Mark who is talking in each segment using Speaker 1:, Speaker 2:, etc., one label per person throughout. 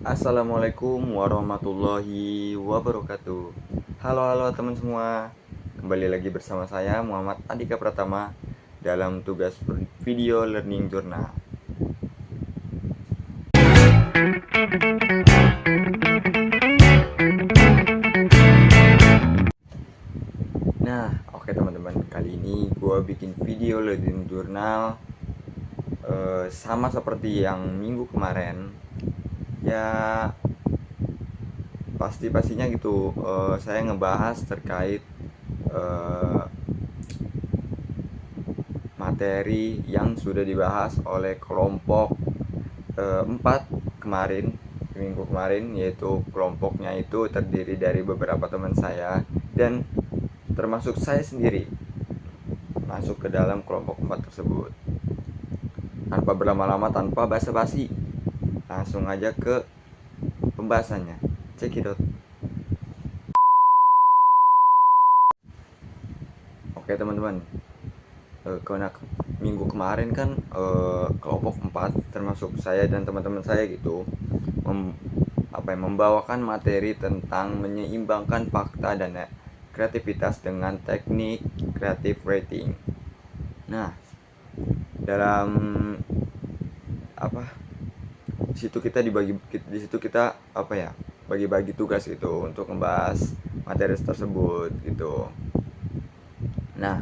Speaker 1: Assalamualaikum warahmatullahi wabarakatuh. Halo teman semua. Kembali lagi bersama saya Muhammad Andika Pratama dalam tugas video learning journal. Nah, oke teman-teman, kali ini gue bikin video learning journal sama seperti yang minggu kemarin. Ya, pastinya gitu. Saya ngebahas terkait materi yang sudah dibahas oleh kelompok 4 kemarin, minggu kemarin, yaitu kelompoknya itu terdiri dari beberapa teman saya dan termasuk saya sendiri masuk ke dalam kelompok 4 tersebut. Tanpa berlama-lama, tanpa basa-basi, langsung aja ke pembahasannya. Cekidot. Oke teman-teman, karena minggu kemarin kan kelompok 4 termasuk saya dan teman-teman saya gitu membawakan materi tentang menyeimbangkan fakta dan kreativitas dengan teknik creative writing. Nah, dalam di situ kita bagi-bagi tugas gitu untuk membahas materi tersebut gitu. Nah,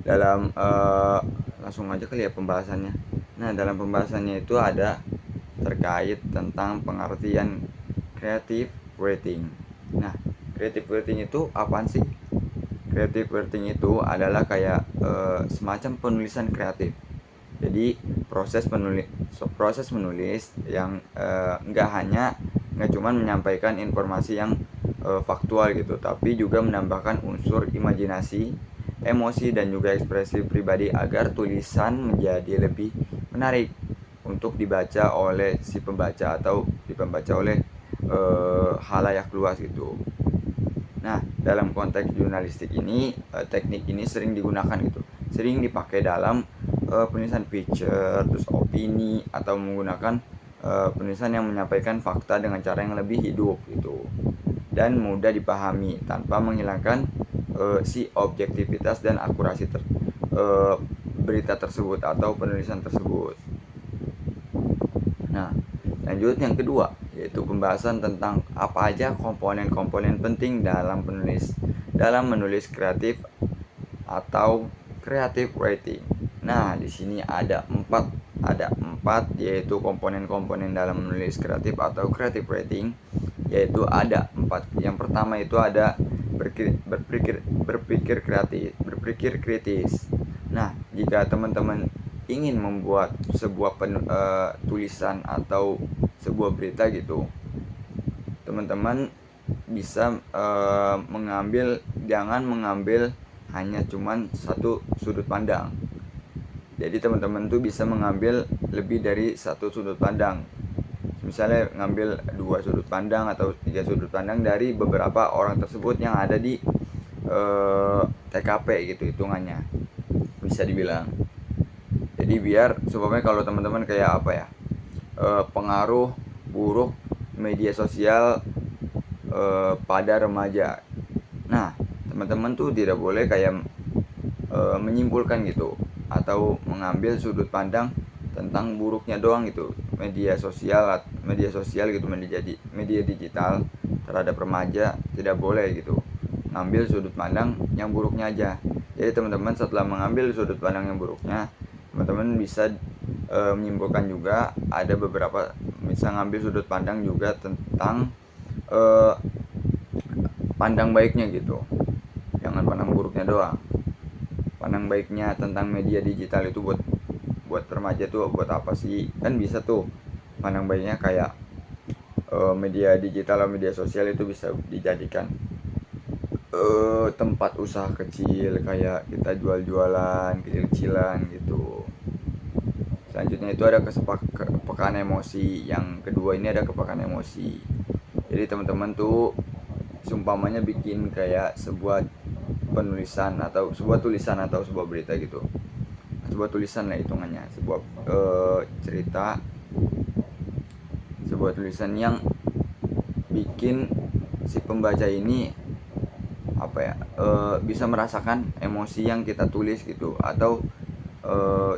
Speaker 1: dalam langsung aja kali ya pembahasannya. Nah, dalam pembahasannya itu ada terkait tentang pengertian creative writing. Nah, creative writing itu apaan sih? Creative writing itu adalah kayak semacam penulisan kreatif. Jadi proses menulis yang nggak cuma menyampaikan informasi yang faktual gitu, tapi juga menambahkan unsur imajinasi, emosi dan juga ekspresi pribadi agar tulisan menjadi lebih menarik untuk dibaca oleh si pembaca atau dibaca oleh halayak luas gitu. Nah, dalam konteks jurnalistik ini teknik ini sering digunakan gitu, sering dipakai dalam penulisan feature, terus opini, atau menggunakan penulisan yang menyampaikan fakta dengan cara yang lebih hidup gitu dan mudah dipahami tanpa menghilangkan si objektivitas dan akurasi berita tersebut atau penulisan tersebut. Nah, lanjut yang kedua, yaitu pembahasan tentang apa aja komponen-komponen penting dalam menulis kreatif atau creative writing. Nah, di sini ada empat yaitu komponen-komponen dalam menulis kreatif atau creative writing, yaitu ada 4. Yang pertama itu ada berpikir kritis. Nah, jika teman-teman ingin membuat sebuah tulisan atau sebuah berita gitu, teman-teman bisa jangan mengambil hanya cuman satu sudut pandang. Jadi teman-teman tuh bisa mengambil lebih dari satu sudut pandang. Misalnya ngambil 2 sudut pandang atau 3 sudut pandang dari beberapa orang tersebut yang ada di TKP gitu hitungannya, bisa dibilang. Jadi biar supaya kalau teman-teman kayak pengaruh buruk media sosial pada remaja. Nah, teman-teman tuh tidak boleh kayak menyimpulkan gitu atau mengambil sudut pandang tentang buruknya doang gitu media sosial gitu, media digital terhadap remaja. Tidak boleh gitu ngambil sudut pandang yang buruknya aja. Jadi teman-teman setelah mengambil sudut pandang yang buruknya, teman-teman bisa menyimpulkan juga ada beberapa, bisa ngambil sudut pandang juga tentang pandang baiknya gitu, jangan pandang buruknya doang. Pandang baiknya tentang media digital itu buat remaja tuh buat apa sih, kan bisa tuh pandang baiknya kayak media digital atau media sosial itu bisa dijadikan tempat usaha kecil, kayak kita jual-jualan kecil-kecilan gitu. Selanjutnya itu ada kepekaan emosi. Yang kedua ini ada kepekaan emosi. Jadi teman-teman tuh seumpamanya bikin kayak sebuah penulisan atau sebuah tulisan atau sebuah berita gitu, sebuah tulisan lah hitungannya, sebuah cerita, sebuah tulisan yang bikin si pembaca ini bisa merasakan emosi yang kita tulis gitu, atau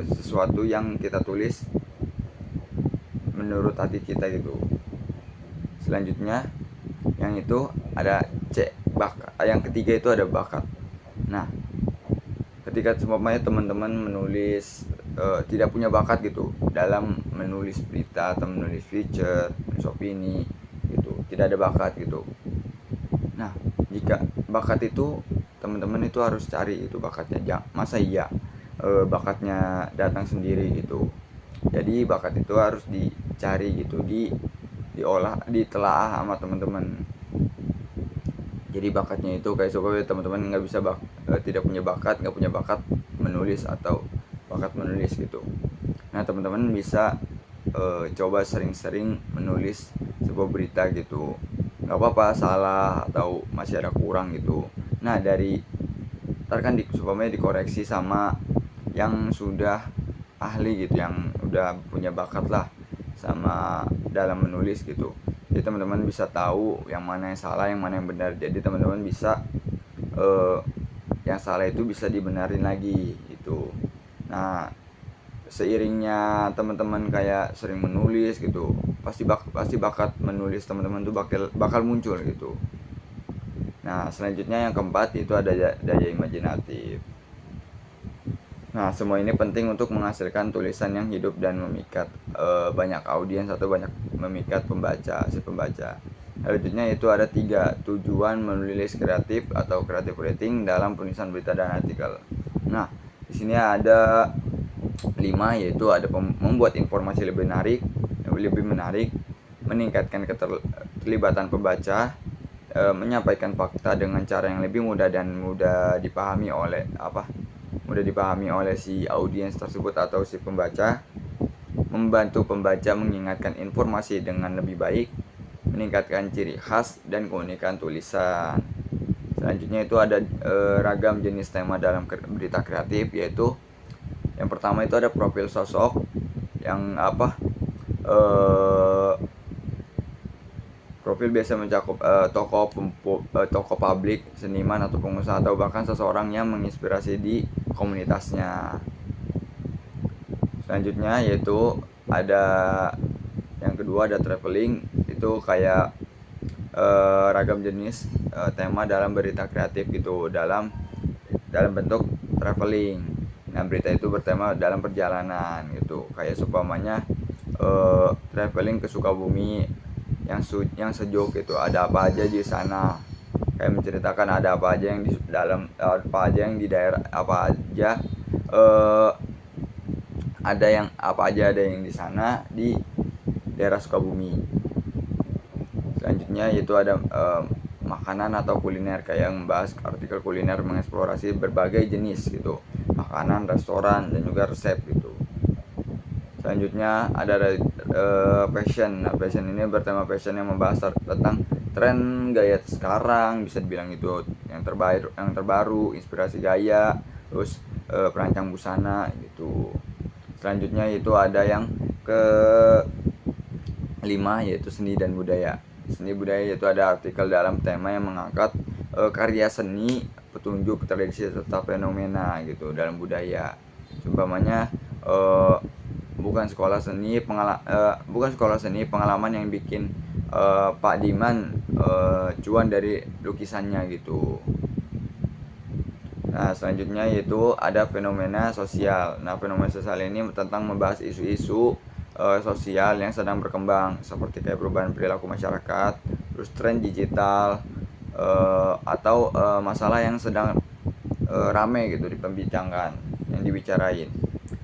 Speaker 1: sesuatu yang kita tulis menurut hati kita gitu. Selanjutnya yang itu ada bakat. Yang ketiga itu ada bakat. Nah, ketika semuanya teman-teman menulis tidak punya bakat gitu dalam menulis berita atau menulis feature, menulis opini gitu, tidak ada bakat gitu. Nah, jika bakat itu teman-teman itu harus cari itu bakatnya. Masa iya bakatnya datang sendiri gitu. Jadi bakat itu harus dicari gitu, diolah, ditelaah sama teman-teman. Jadi bakatnya itu kayak supaya teman-teman nggak bisa tidak punya bakat, nggak punya bakat menulis atau bakat menulis gitu. Nah, teman-teman bisa coba sering-sering menulis sebuah berita gitu. Nggak apa-apa salah atau masih ada kurang gitu. Nah, ntar kan supaya dikoreksi sama yang sudah ahli gitu, yang udah punya bakat lah sama dalam menulis gitu. Jadi teman-teman bisa tahu yang mana yang salah, yang mana yang benar. Jadi teman-teman bisa yang salah itu bisa dibenarin lagi gitu. Nah, seiringnya teman-teman kayak sering menulis gitu, pasti bakat menulis teman-teman tuh bakal muncul gitu. Nah, selanjutnya yang keempat itu ada daya imajinatif. Nah, semua ini penting untuk menghasilkan tulisan yang hidup dan memikat banyak audiens atau banyak memikat si pembaca. Selanjutnya itu ada 3 tujuan menulis kreatif atau creative writing dalam penulisan berita dan artikel. Nah, di sini ada 5, yaitu ada membuat informasi lebih menarik, meningkatkan keterlibatan pembaca, menyampaikan fakta dengan cara yang lebih mudah dan mudah dipahami oleh si audiens tersebut atau si pembaca, membantu pembaca mengingatkan informasi dengan lebih baik, meningkatkan ciri khas dan keunikan tulisan. Selanjutnya itu ada ragam jenis tema dalam berita kreatif, yaitu yang pertama itu ada profil sosok yang profil biasa mencakup tokoh publik, seniman atau pengusaha, atau bahkan seseorang yang menginspirasi di komunitasnya. Selanjutnya yaitu ada yang kedua ada traveling, itu kayak ragam jenis tema dalam berita kreatif gitu, dalam bentuk traveling. Nah, berita itu bertema dalam perjalanan gitu, kayak seumpamanya traveling ke Sukabumi yang sejuk gitu, ada apa aja di sana, kayak menceritakan ada apa aja yang di dalam, apa aja yang di daerah, apa aja ada yang di sana di daerah Sukabumi. Selanjutnya yaitu ada makanan atau kuliner, kayak membahas artikel kuliner mengeksplorasi berbagai jenis gitu, makanan, restoran, dan juga resep gitu. Selanjutnya ada fashion. Nah, fashion ini bertema fashion yang membahas tentang tren gaya sekarang, bisa dibilang itu yang terbaru, inspirasi gaya, terus perancang busana gitu. Selanjutnya itu ada yang ke 5, yaitu seni dan budaya. Seni budaya yaitu ada artikel dalam tema yang mengangkat karya seni, petunjuk, tradisi, serta fenomena gitu dalam budaya. Umpamanya bukan sekolah seni pengalaman yang bikin Pak Diman cuan dari lukisannya gitu. Nah, selanjutnya yaitu ada fenomena sosial. Nah, fenomena sosial ini tentang membahas isu-isu sosial yang sedang berkembang, seperti kayak perubahan perilaku masyarakat, terus tren digital, atau masalah yang sedang rame gitu dipembincangkan, yang dibicarain.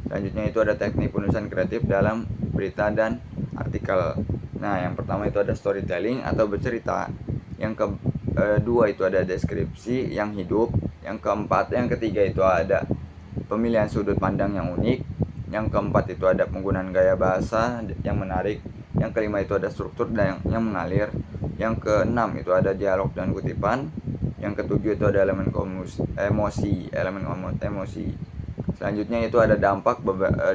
Speaker 1: Selanjutnya itu ada teknik penulisan kreatif dalam berita dan artikel. Nah, yang pertama itu ada storytelling atau bercerita. Yang kedua itu ada deskripsi yang hidup. Yang ketiga itu ada pemilihan sudut pandang yang unik. Yang keempat itu ada penggunaan gaya bahasa yang menarik. Yang kelima itu ada struktur yang mengalir. Yang keenam itu ada dialog dan kutipan. Yang ketujuh itu ada elemen emosi. Selanjutnya itu ada dampak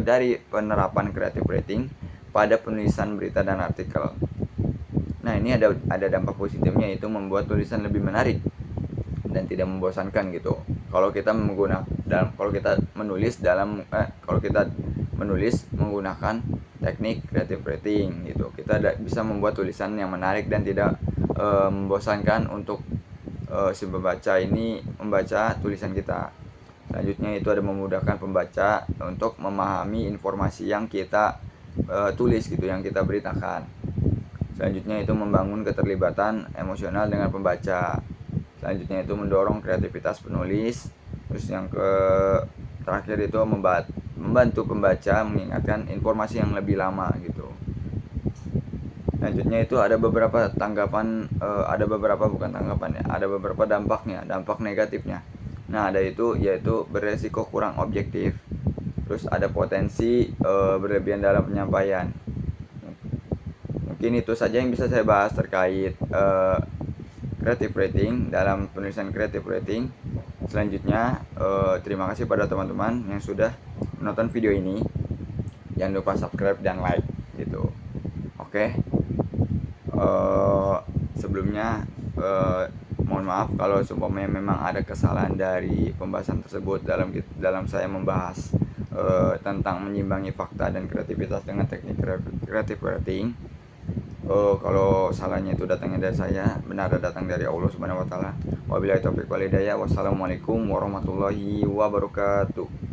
Speaker 1: dari penerapan creative writing pada penulisan berita dan artikel. Nah, ini ada dampak positifnya, yaitu membuat tulisan lebih menarik dan tidak membosankan gitu. Kalau kita menulis menggunakan teknik creative writing gitu, kita bisa membuat tulisan yang menarik dan tidak membosankan untuk si pembaca ini membaca tulisan kita. Selanjutnya itu ada memudahkan pembaca untuk memahami informasi yang kita tulis gitu, yang kita beritakan. Selanjutnya itu membangun keterlibatan emosional dengan pembaca. Selanjutnya itu mendorong kreativitas penulis. Terus yang terakhir itu membantu pembaca mengingatkan informasi yang lebih lama gitu. Selanjutnya itu ada beberapa beberapa dampaknya, dampak negatifnya. Nah, ada itu yaitu beresiko kurang objektif. Terus ada potensi berlebihan dalam penyampaian. Mungkin itu saja yang bisa saya bahas terkait creative writing, dalam penulisan creative writing. Selanjutnya terima kasih pada teman-teman yang sudah menonton video ini. Jangan lupa subscribe dan like gitu. Oke. Sebelumnya mohon maaf kalau seumpamanya memang ada kesalahan dari pembahasan tersebut dalam saya membahas tentang menyimbangi fakta dan kreativitas dengan teknik creative writing. Kalau salahnya itu datangnya dari saya, benar datang dari Allah Subhanahu wa taala. Wabillahi taufiq wal hidayah. Wassalamualaikum warahmatullahi wabarakatuh.